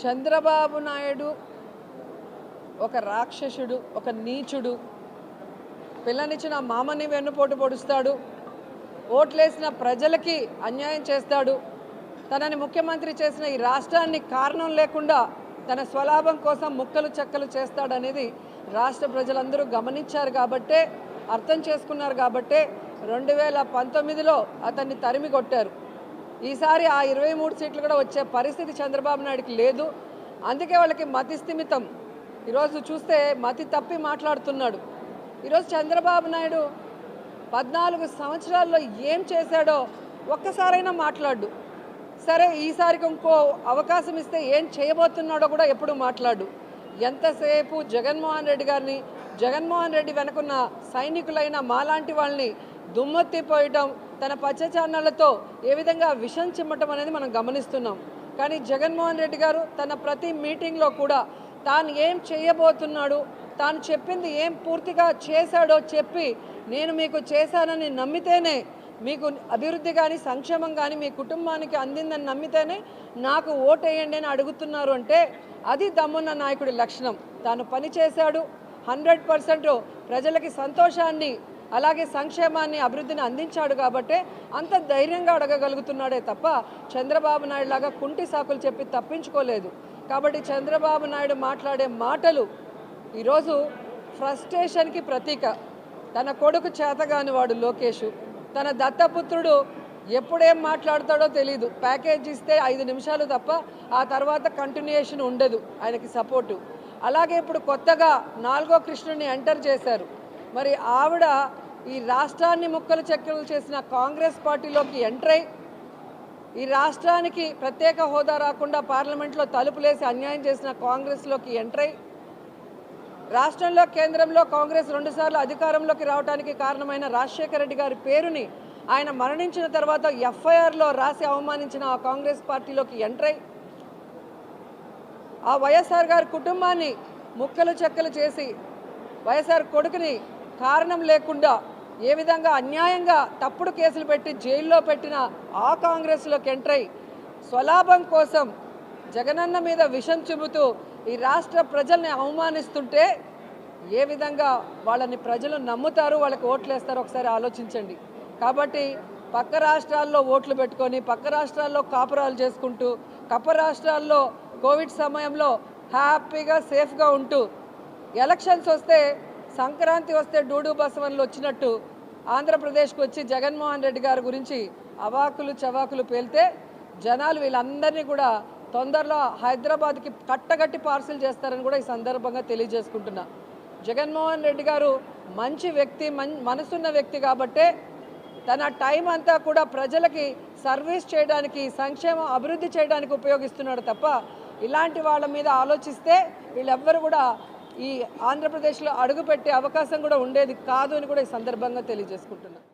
చంద్రబాబు నాయుడు ఒక రాక్షసుడు, ఒక నీచుడు. పిల్లనిచ్చిన మామని వెన్నుపోటు పొడుస్తాడు, ఓట్లేసిన ప్రజలకి అన్యాయం చేస్తాడు. తనని ముఖ్యమంత్రి చేసిన ఈ రాష్ట్రాన్ని కారణం లేకుండా తన స్వలాభం కోసం ముక్కలు చెక్కలు చేస్తాడనేది రాష్ట్ర ప్రజలందరూ గమనించారు కాబట్టే, అర్థం చేసుకున్నారు కాబట్టే 2019లో అతన్ని తరిమి కొట్టారు. ఈసారి ఆ 23 సీట్లు కూడా వచ్చే పరిస్థితి చంద్రబాబు నాయుడుకి లేదు. అందుకే వాళ్ళకి మతి స్థిమితం. ఈరోజు చూస్తే మతి తప్పి మాట్లాడుతున్నాడు. ఈరోజు చంద్రబాబు నాయుడు 14 సంవత్సరాల్లో ఏం చేశాడో ఒక్కసారైనా మాట్లాడు. సరే, ఈసారికి ఇంకో అవకాశం ఇస్తే ఏం చేయబోతున్నాడో కూడా ఎప్పుడు మాట్లాడు. ఎంతసేపు జగన్మోహన్ రెడ్డి గారిని, జగన్మోహన్ రెడ్డి వెనుకున్న సైనికులైన మాలాంటి వాళ్ళని దుమ్మెత్తిపోయటం, తన పచ్చ ఛానళ్లతో ఏ విధంగా విషం చిమ్మటం అనేది మనం గమనిస్తున్నాం. కానీ జగన్మోహన్ రెడ్డి గారు తన ప్రతి మీటింగ్లో కూడా తాను ఏం చేయబోతున్నాడు, తాను చెప్పింది ఏం పూర్తిగా చేశాడో చెప్పి, నేను మీకు చేశానని నమ్మితేనే, మీకు అభివృద్ధి కానీ సంక్షేమం కానీ మీ కుటుంబానికి అందిందని నమ్మితేనే నాకు ఓటేయండి అని అడుగుతున్నారు అంటే అది దమ్మున్న నాయకుడి లక్షణం. తాను పని చేశాడు, 100% ప్రజలకి సంతోషాన్ని, అలాగే సంక్షేమాన్ని, అభివృద్ధిని అందించాడు కాబట్టే అంత ధైర్యంగా అడగగలుగుతున్నాడే తప్ప చంద్రబాబు నాయుడు లాగా కుంటి సాకులు చెప్పి తప్పించుకోలేదు. కాబట్టి చంద్రబాబు నాయుడు మాట్లాడే మాటలు ఈరోజు ఫ్రస్ట్రేషన్కి ప్రతీక. తన కొడుకు చేతగాని వాడు లోకేష్, తన దత్తపుత్రుడు ఎప్పుడేం మాట్లాడతాడో తెలీదు. ప్యాకేజ్ ఇస్తే 5 నిమిషాలు తప్ప ఆ తర్వాత కంటిన్యూయేషన్ ఉండదు ఆయనకి సపోర్టు. అలాగే ఇప్పుడు కొత్తగా 4వ కృష్ణుడిని ఎంటర్ చేశారు. మరి ఆవిడ ఈ రాష్ట్రాన్ని ముక్కలు చెక్కలు చేసిన కాంగ్రెస్ పార్టీలోకి ఎంటర్ అయి, ఈ రాష్ట్రానికి ప్రత్యేక హోదా రాకుండా పార్లమెంట్లో తలుపులేసి అన్యాయం చేసిన కాంగ్రెస్లోకి ఎంటర్ అయి, రాష్ట్రంలో కేంద్రంలో కాంగ్రెస్ 2 సార్లు అధికారంలోకి రావడానికి కారణమైన రాజశేఖర రెడ్డి గారి పేరుని ఆయన మరణించిన తర్వాత ఎఫ్ఐఆర్లో రాసి అవమానించిన ఆ కాంగ్రెస్ పార్టీలోకి ఎంటర్ అయి, ఆ వైఎస్ఆర్ గారి కుటుంబాన్ని ముక్కలు చెక్కలు చేసి వైఎస్ఆర్ కొడుకుని కారణం లేకుండా ఏ విధంగా అన్యాయంగా తప్పుడు కేసులు పెట్టి జైల్లో పెట్టిన ఆ కాంగ్రెస్లోకి ఎంటర్ అయి, స్వలాభం కోసం జగనన్న మీద విషం చెబుతూ ఈ రాష్ట్ర ప్రజల్ని అవమానిస్తుంటే ఏ విధంగా వాళ్ళని ప్రజలు నమ్ముతారు, వాళ్ళకి ఓట్లు వేస్తారో ఒకసారి ఆలోచించండి. కాబట్టి పక్క రాష్ట్రాల్లో ఓట్లు పెట్టుకొని, పక్క రాష్ట్రాల్లో కాపురాలు చేసుకుంటూ, పక్క రాష్ట్రాల్లో కోవిడ్ సమయంలో హ్యాపీగా సేఫ్గా ఉంటూ, ఎలక్షన్స్ వస్తే, సంక్రాంతి వస్తే డూడు బసవన్లు వచ్చినట్టు ఆంధ్రప్రదేశ్కి వచ్చి జగన్మోహన్ రెడ్డి గారి గురించి అవాకులు చవాకులు పేలితే జనాలు వీళ్ళందరినీ కూడా తొందరలో హైదరాబాద్కి కట్టగట్టి పార్సిల్ చేస్తారని కూడా ఈ సందర్భంగా తెలియజేసుకుంటున్నా. జగన్మోహన్ రెడ్డి గారు మంచి వ్యక్తి, మనసున్న వ్యక్తి కాబట్టే తన టైం అంతా కూడా ప్రజలకి సర్వీస్ చేయడానికి, సంక్షేమం అభివృద్ధి చేయడానికి ఉపయోగిస్తున్నాడు తప్ప ఇలాంటి వాళ్ళ మీద ఆలోచిస్తే వీళ్ళెవ్వరు కూడా ఈ ఆంధ్రప్రదేశ్లో అడుగుపెట్టే అవకాశం కూడా ఉండేది కాదు అని కూడా ఈ సందర్భంగా తెలియజేసుకుంటున్నాను.